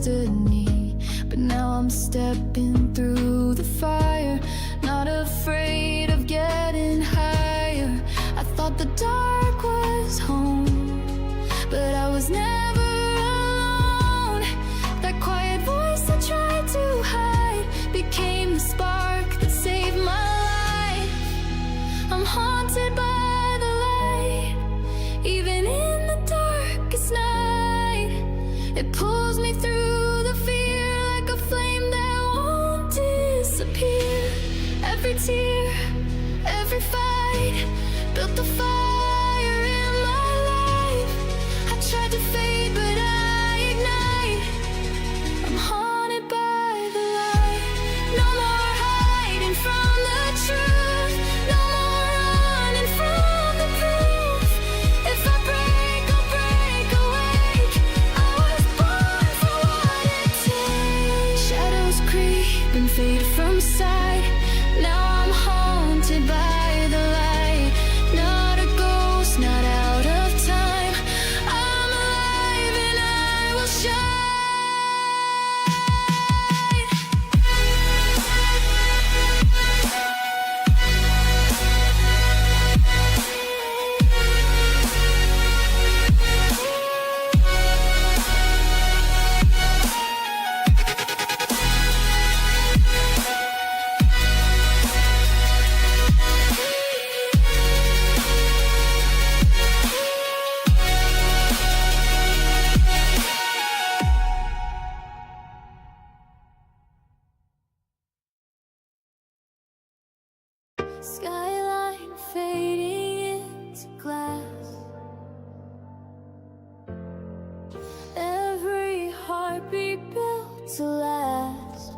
destiny. But now I'm stepping through the fire, not afraid of getting higher. I thought the dark was home, but I was never alone. That quiet voice I tried to hide became the spark that saved my life. I'm haunted by the light, even in the darkest night. It pulls me through the fear like a flame that won't disappear. Every tear, every fight built the fire in my life. I tried to fade, but I ignite. I'm haunted by the light. No more hiding from the truth, no more running from the proof. If I break, I'll break awake. I was born for what it takes. Shadows creep and fade from sight. Now I'm haunted by the light. Not a ghost, not out of time. I'm alive and I will shine. Skyline fading into glass. Every heartbeat built to last.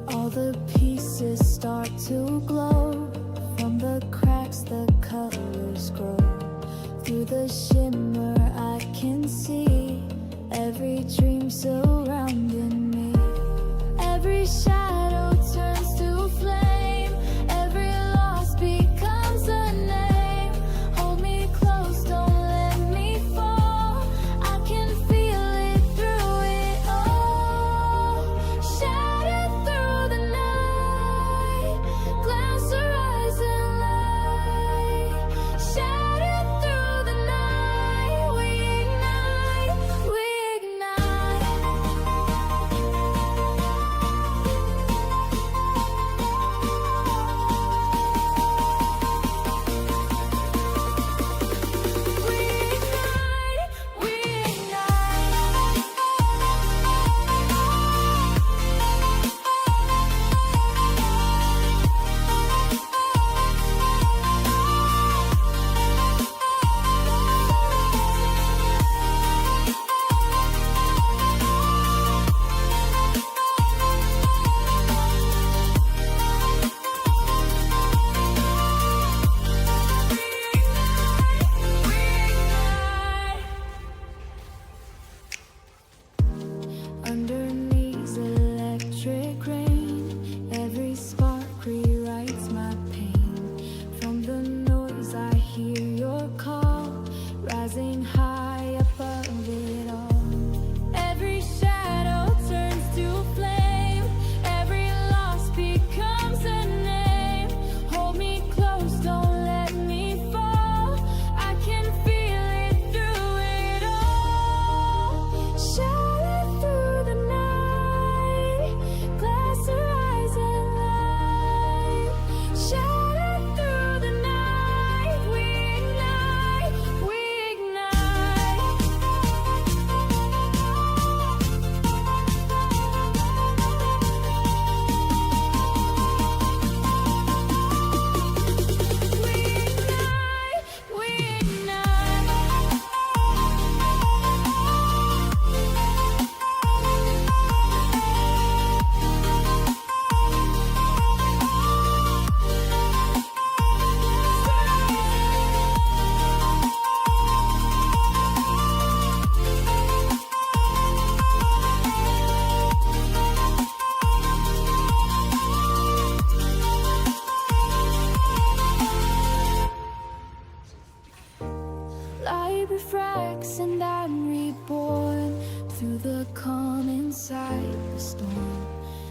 All the pieces start to glow. From the cracks the colors grow. Through the shimmer I can see every dream surrounding me. Every shadow turns to flame. Every loss becomes a name. Hold me close, don't let me fall. I can feel it through it all. Shattered through the night, glass horizon light. Shattered through the night. reborn through the calm inside the storm.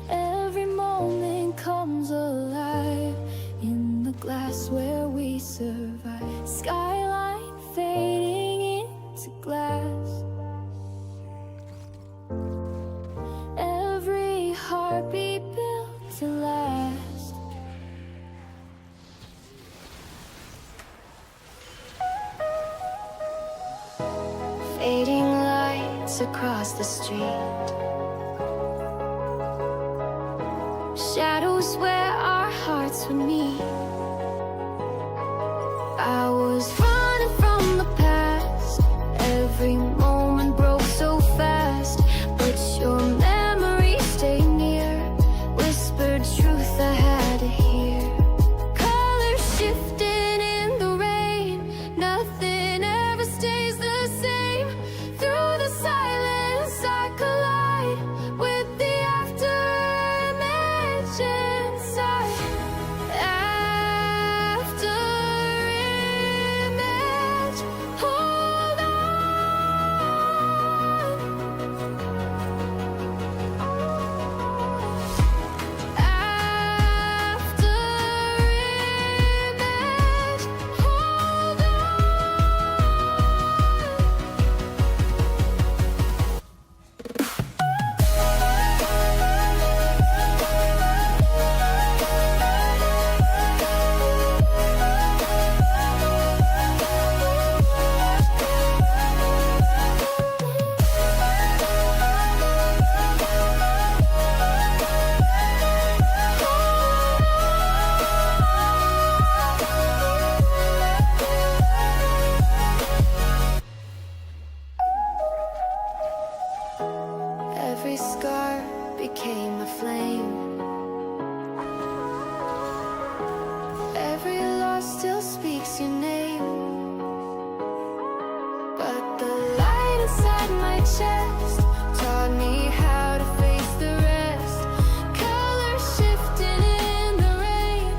Every moment comes alive in the glass where we survive. Skyline fading into glass. Every heartbeat built to last. Fading lights across the street. Shadows where our hearts would meet. I was running from the past. Every moment broke so fast, but your memory stayed near. Whispered truth I had to hear. Colors shifting in the rain. Nothing ever stays the same. Through the silence I collide with the after image inside. After image, hold on. After image, hold on. Every scar became a flame. Every loss still speaks your name. But the light inside my chest taught me how to face the rest. Colors shifting in the rain.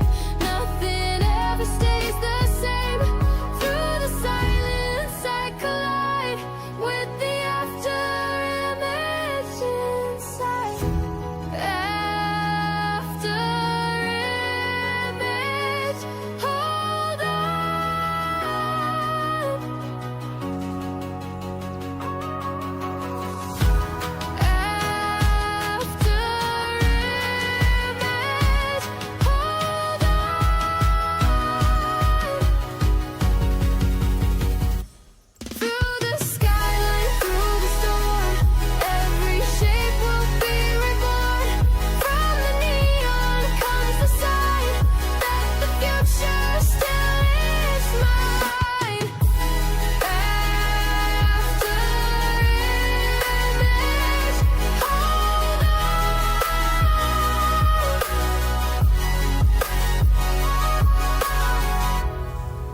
Nothing ever stays the same. Through the silence I collide with the after image inside. After image, hold on. After image, hold on. Through the skyline, through the storm, every shape will be reborn. From the neon comes the sign that the future still is mine. After image, hold on.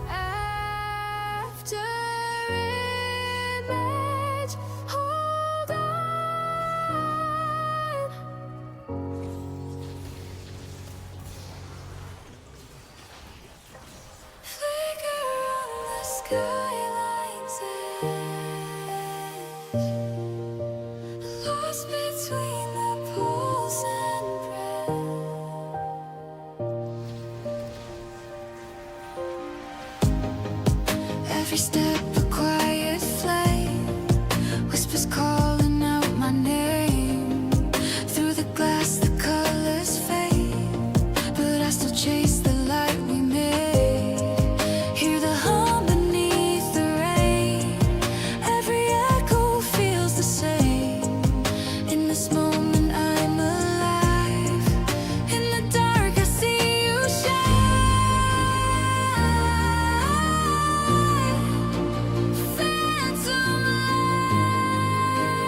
After image, hold on. Flicker on the skyline's edge, lost between the pulse and breath. Every step a quiet flame, whispers calling out my name. Through the glass the colors fade, but I still chase the light we made. Hear the hum beneath the rain. Every echo feels the same. In this moment I'm alive. In the dark I see you shine. Phantom light.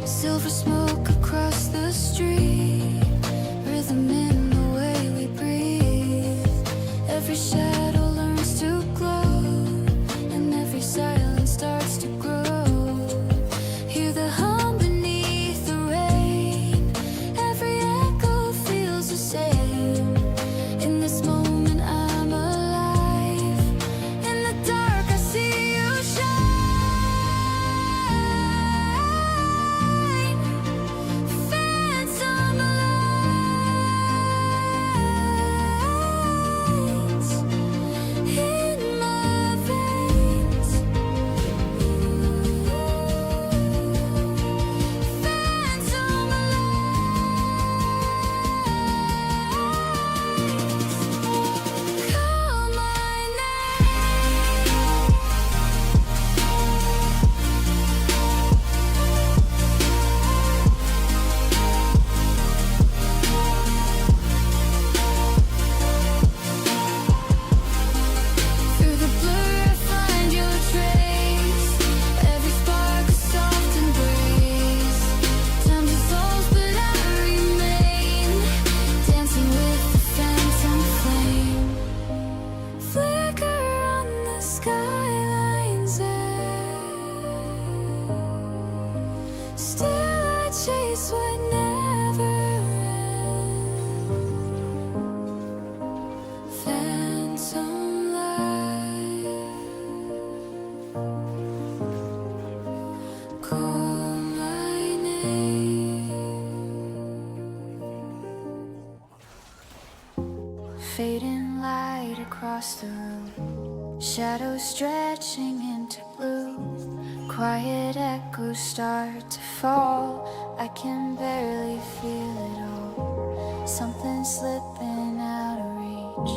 Silver smoke across the street, rhythm in the way we breathe. Every shadow learns to glow, and every silence starts to grow. Hear the hum beneath the rain, every echo feels the same. In this moment I'm alive, in the dark I see you shine. Phantom lights in my veins. Phantom lights call my name. Through the blur I find your trace, every spark a soft embrace. Time dissolves but I remain, dancing with the phantom flame. Flicker on the skyline's edge, still I chase what never ends. Phantom light, call my name. Fading light across the room, shadows stretching into blue. Quiet echoes start to fall, I can barely feel it all. Something slipping out of reach.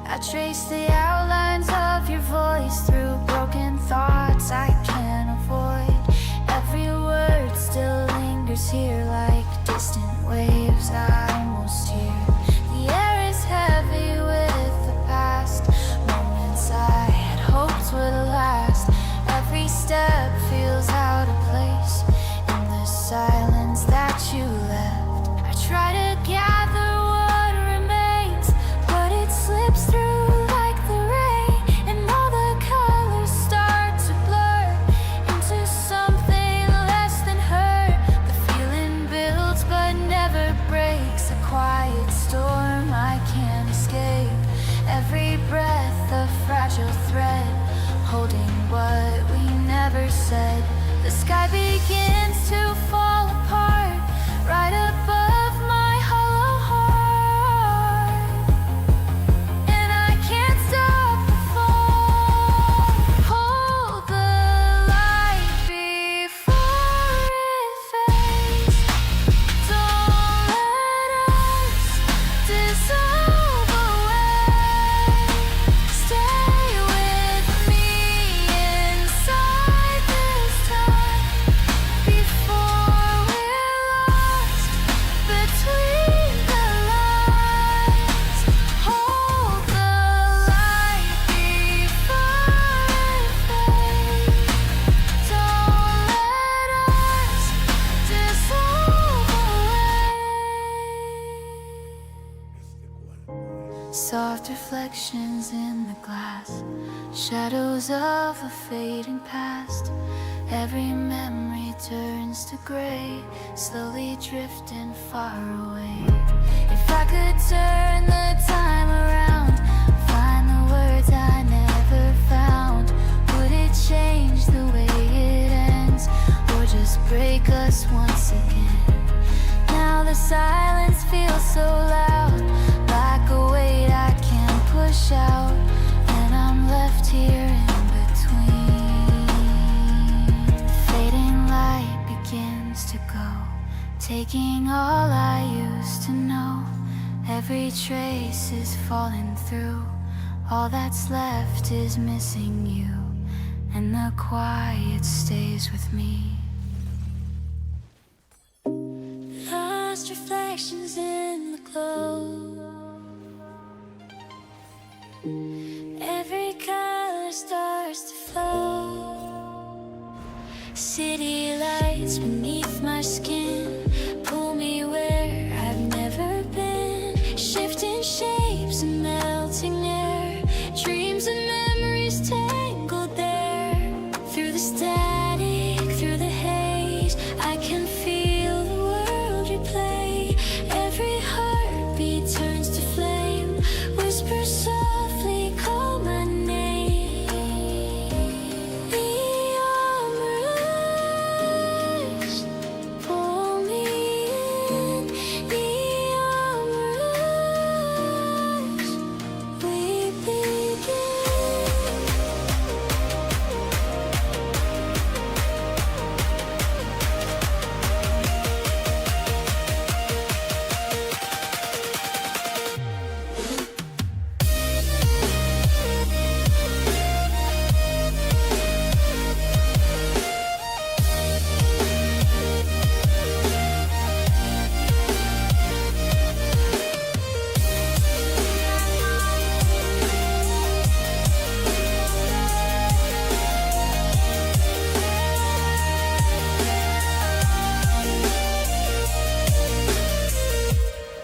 I trace the outlines of your voice through broken thoughts I can't avoid. Every word still lingers here like distant waves I almost hear. The air is heavy with the past, moments I had hoped would last. Every step feels out of place in the silence that you left. I try to gather what remains, but it slips through like the rain, and all the colors start to blur into something less than hurt. The feeling builds but never breaks, a quiet storm I can't escape. Every breath a fragile thread, holding what we never said. The sky begins to fall apart right above my hollow heart, and I can't stop the fall. Hold the light before it fades. Don't let us dissolve away. Stay with me inside this time before we're lost between the lines. Hold the light before it fades. Don't let us dissolve away. Soft reflections in the glass, shadows of a fading past. Every memory turns to gray, slowly drifting far away. If I could turn the time around, find the words I never found, would it change the way it ends, or just break us once again? Now the silence feels so loud, like a weight I can't push out, and I'm left here in between. The fading light begins to go, taking all I used to know. Every trace is falling through, all that's left is missing you, and the quiet stays with me. Lost reflections in the glow, every color roots beneath my skin. Pull me where I've never been. Shifting shapes and melting air. Dreams and memories tangled there. Through the static, through the haze, I can feel the world replay. Every heartbeat turns to flame. Whisper softly, call my name. Neon rush, pull me in. Neon rush, we begin.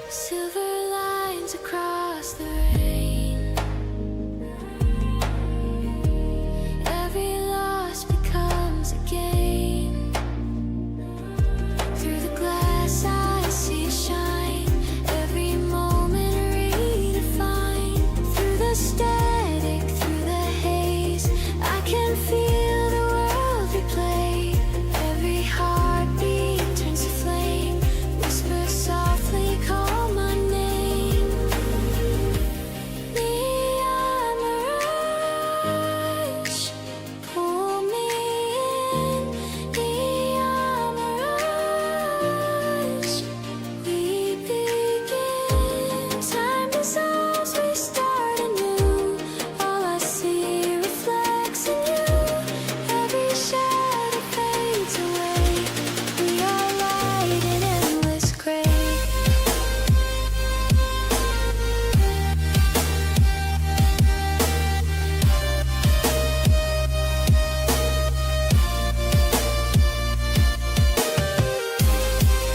Silver lines across the rain. Every loss becomes a gain. Through the glass I see shine. Every moment redefined. Through the static, through the haze, I can feel the world replay. Every heartbeat turns to flame. Whisper softly, call my name. Neon rush, pull me in. Neon rush, we begin. Time dissolves, we start anew. All I see reflects in you. Every shadow fades away. We are light in endless gray.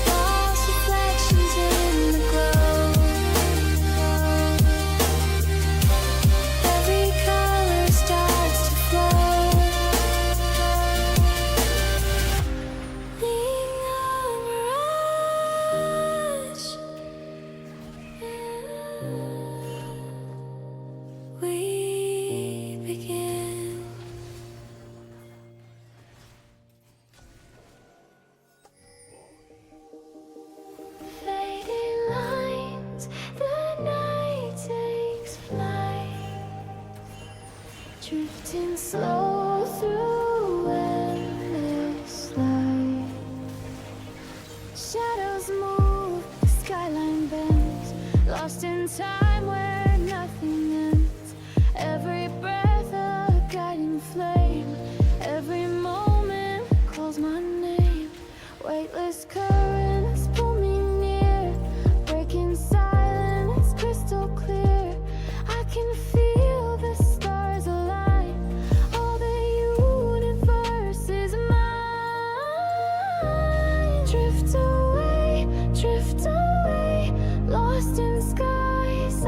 False reflections in the glow. Every color starts to flow. Neon rush, we begin. Fading lines, the night takes flight. Drifting slow through endless light. Shadows move, the skyline bends. Lost in time where nothing ends. Every breath a guiding flame. Every moment calls my name. Weightless currents pull me near. Breaking silence crystal clear. I can feel the stars align. All the universe is mine. Drift away, lost in skies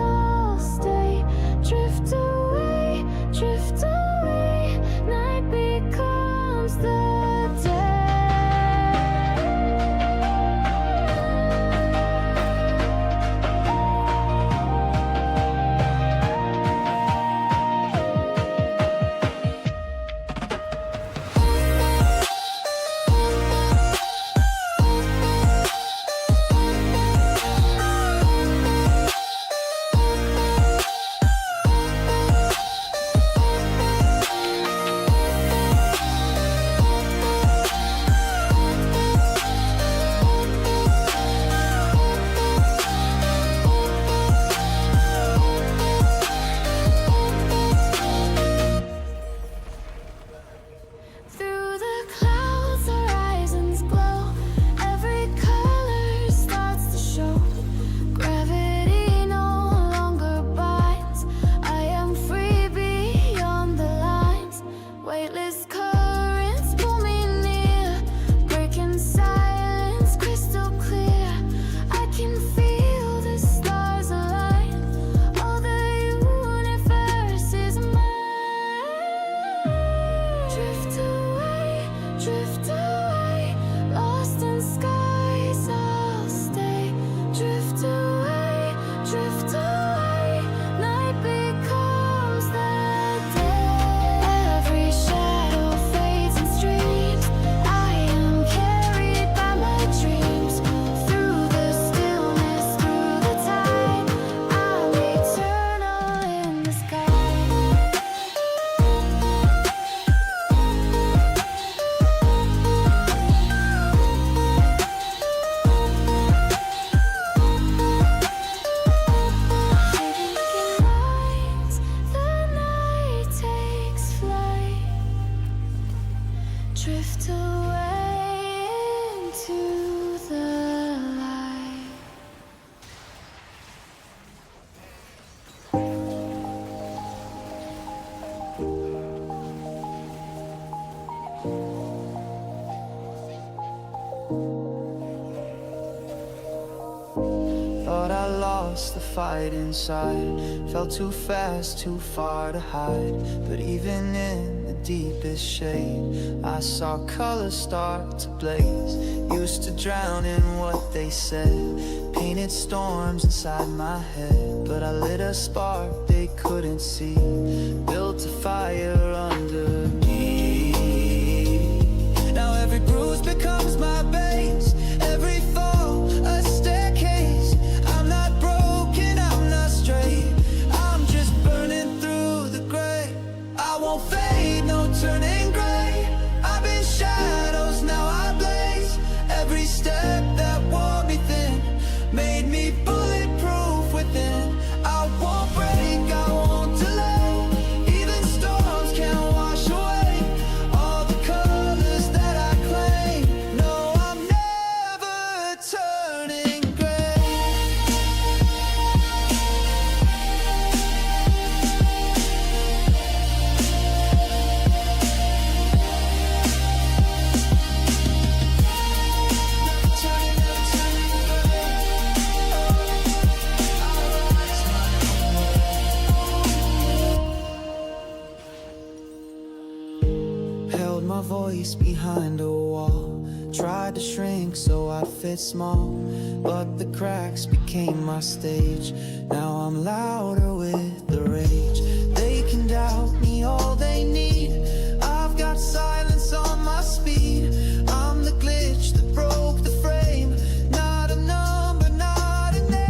drift away into the light. Thought I lost the fight inside, felt too fast, too far to hide. But even in the deepest shade, I saw colors start to blaze. Used to drown in what they said, painted storms inside my head. But I lit a spark they couldn't see, built a fire under me. Now every bruise becomes my base, every fall a staircase. I'm not broken, I'm not straight, I'm just burning through the gray. I won't fade, no turning gray. I've been shadows, now I blaze. Every step that wore me thin made me bulletproof within. I won't break, I won't delay. Even storms can't wash away all the colors that I claim. No, I'm never turning gray. Held my voice behind a wall, tried to shrink so I fit small, but the cracks became my stage. Now I'm louder with the rage. They can doubt me all they need, I've got silence on my speed. I'm the glitch that broke the frame, not a number, not a name.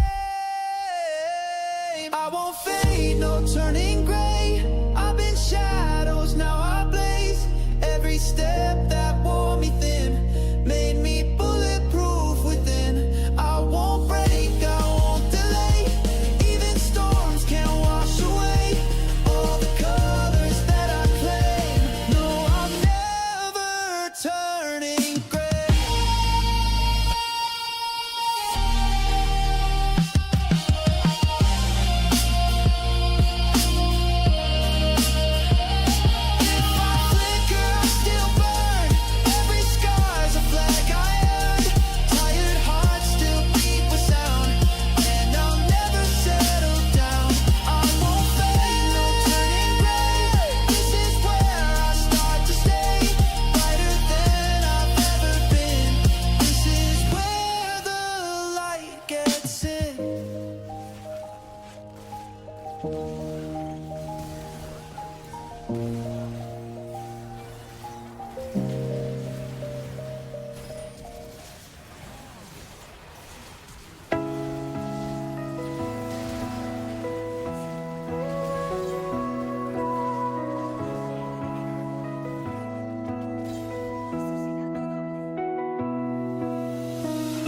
I won't fade, no turning gray. I've been shadows, now I blaze. Every step that wore me thin made me bulletproof within. I won't break, I won't delay. Even storms can't wash away all the colors that I claim. No, I'm never turning gray. If I flicker, I still burn. Every scar's a flag I earned. Tired hearts still beat with sound, and I'll never settle down. I won't fade, no turning gray. This is where I start to stay, brighter than I've ever been. This is where the light gets in.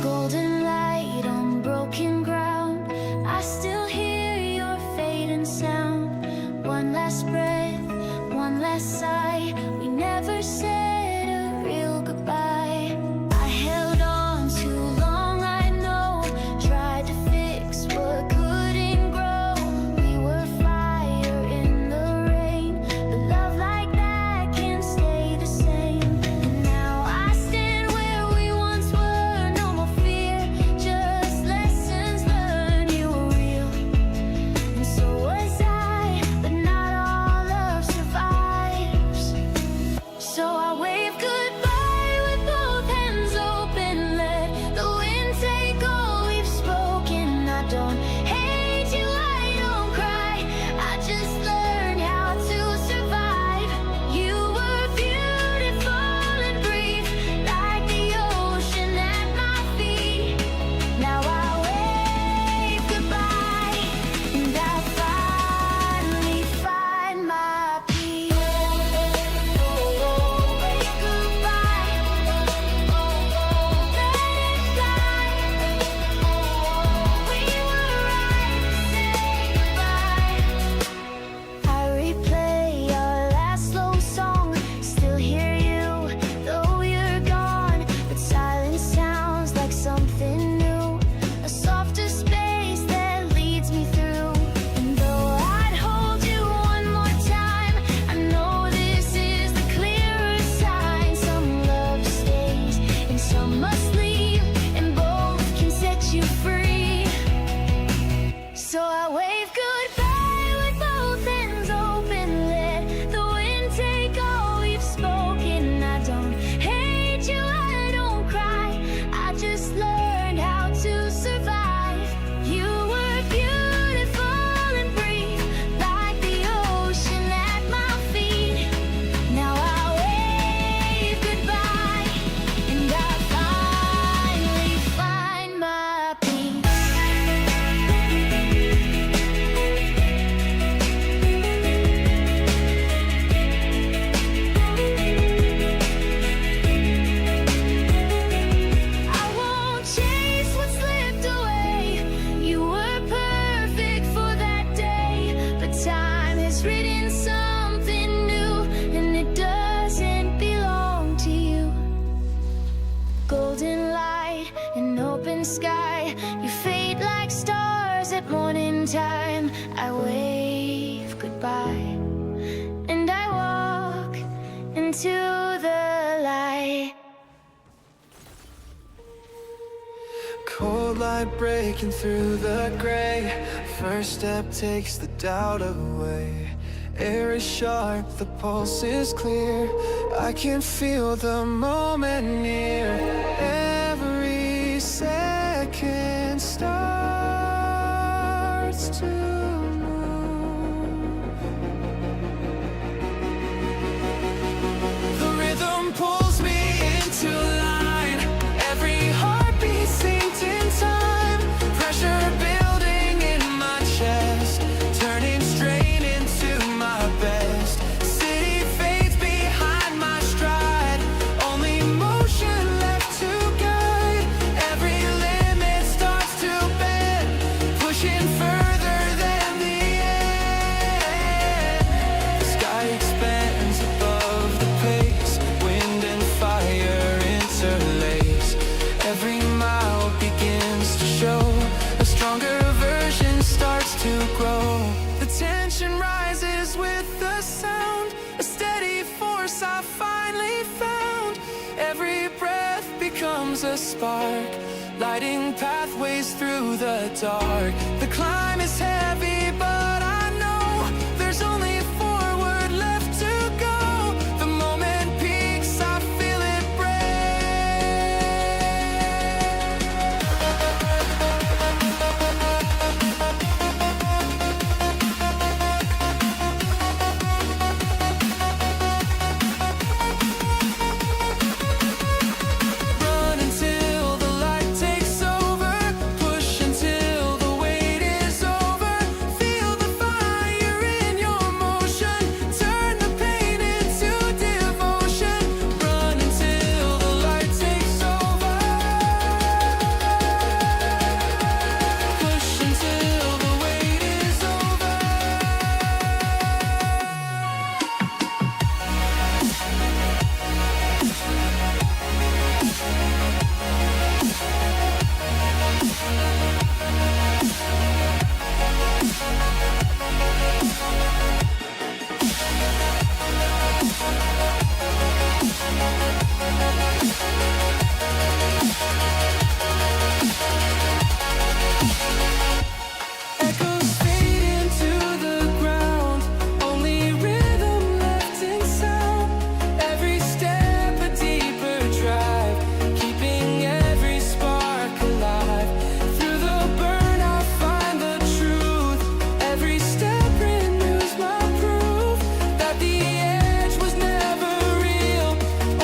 Golden light on broken ground, I still hear your fading sound. One last breath, one last sigh. We never said a real goodbye. I held on too long, I know. Tried to fix what couldn't grow. We were fire in the rain, but love like that can't stay the same. And now I stand where we once were. No more fear, just lessons learned. You were real, and so was I, but not all love survives. So I into the light. Cold light breaking through the gray. First step takes the doubt away. Air is sharp, the pulse is clear. I can feel the moment near. Every second starts to move. The rhythm pulls me into line. Every heartbeat synced in time. Pressure building in my chest, turning strain into my best. City fades behind my stride. Only motion left to guide. Every limit starts to bend, pushing further than the end. The sky expands above the pace. Wind and fire interlace. Every mile begins to show. A stronger version starts to grow. The tension rises with the sound. A steady force I finally found. Every breath becomes a spark, lighting pathways through the dark. The climb is heavy, but I know there's only forward left to go. The moment peaks, I feel it Run until the light takes over. Push until the wait is over. Feel the fire in your motion. Turn the pain into devotion. Run until the light takes over. Push until the wait is over. Echoes fade into the ground. Only rhythm left in sound. Every step a deeper drive, keeping every spark alive. Through the burn I find the truth. Every step renews my proof that the edge was never real,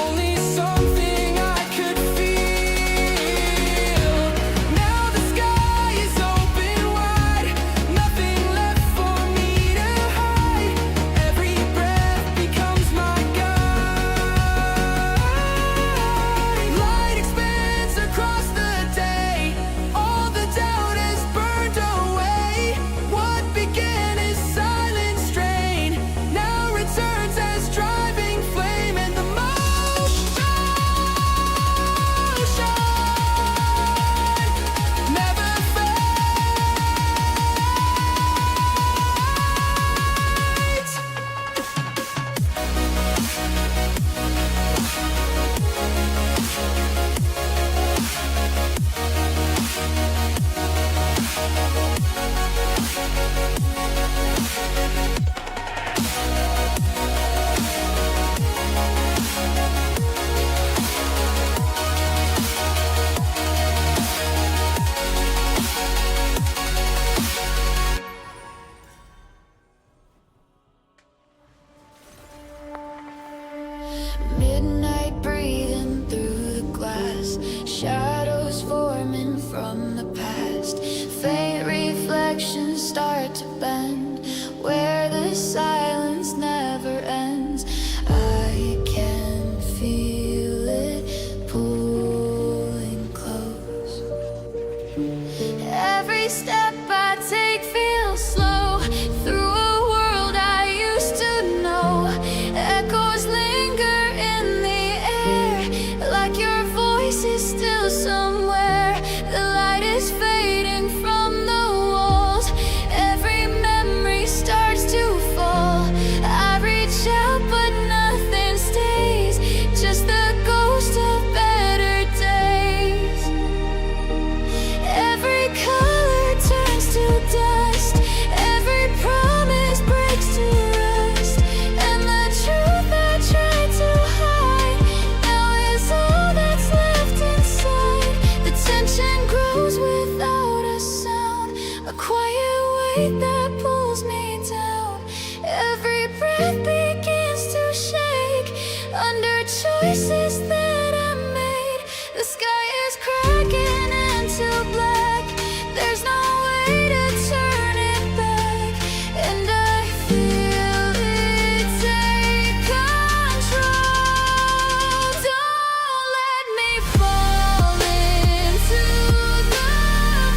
only something I could feel. Now the sky is open wide, nothing left for me to hide. Every breath becomes my guide. Light expands across the day. All the doubt is burned away. What began as silent strain now returns as driving flame, and the motion never fades. Midnight breathing through the glass, shadows forming from the past. Faint reflections start to bend, where the silence never ends. I can feel it pulling close. Every step I take feels slow, through a world I used to know. Echoes linger in the faces that I made. The sky is cracking into black. There's no way to turn it back, and I feel it take control. Don't let me fall into the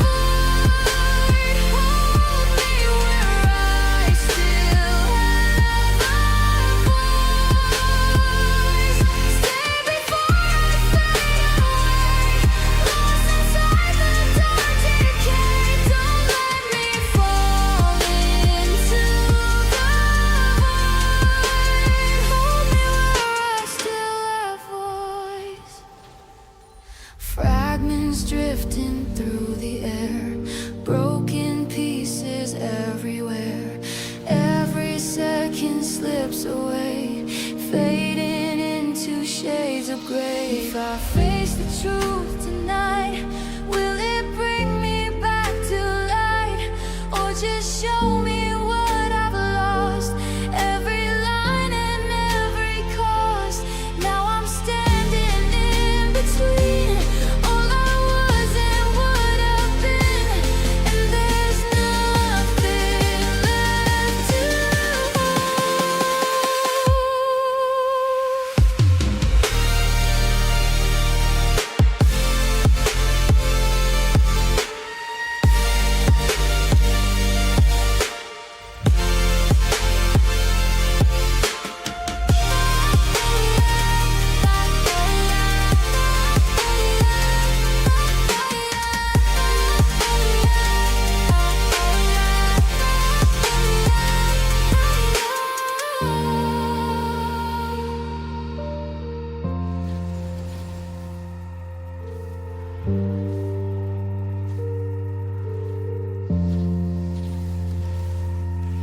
void. Hold me where I still have a voice. Stay before I fade away, lost inside the dark decay. Don't let me fall into the void. Hold me where I still have voice. Fragments drifting through the air, broken pieces everywhere. Every second slips away, fading into shades of gray. If I face the truth tonight, will it bring me back to light, or just show me what I've lost? Every line and every cost. Now I'm standing in between all I was and would have been, and there's nothing left to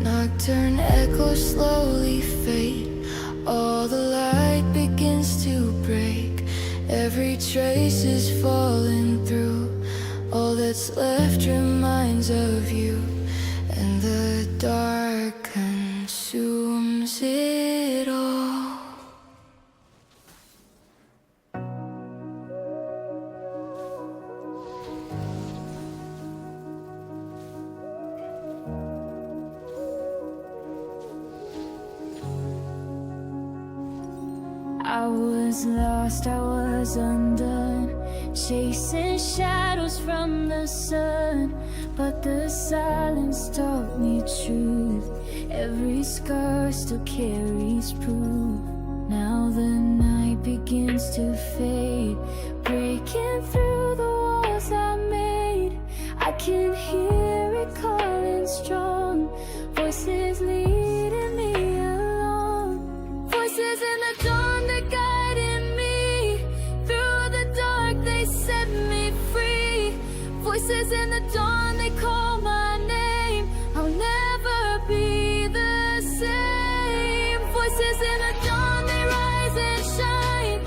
Nocturne echoes slowly fade. All the light begins to break. Every trace is falling through. All that's left reminds of you, and the dark consumes it all. I was lost, I was undone, chasing shadows from the sun. But the silence taught me truth. Every scar still carries proof. Now the night begins to fade, breaking through the walls I made. I can hear it calling strong, voices leading me along. Voices in the dawn that guided me through the dark, they set me free. Voices in the dawn, they call my name. I'll never be the same. Voices in the dawn, they rise and shine.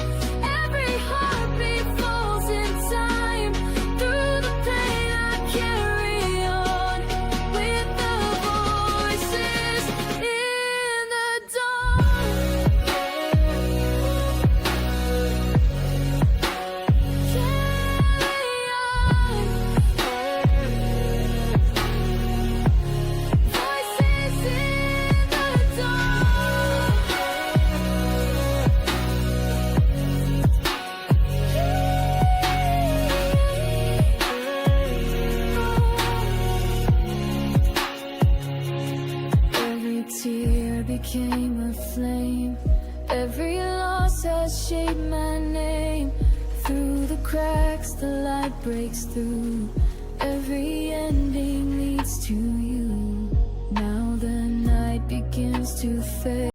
Every heartbeat falls in time. Through the pain I carry on with the voices in the dawn. Voices in the Every tear became a flame. Every loss has shaped my name. Through the cracks, the light breaks through. Every ending leads to you. Now the night begins to fade.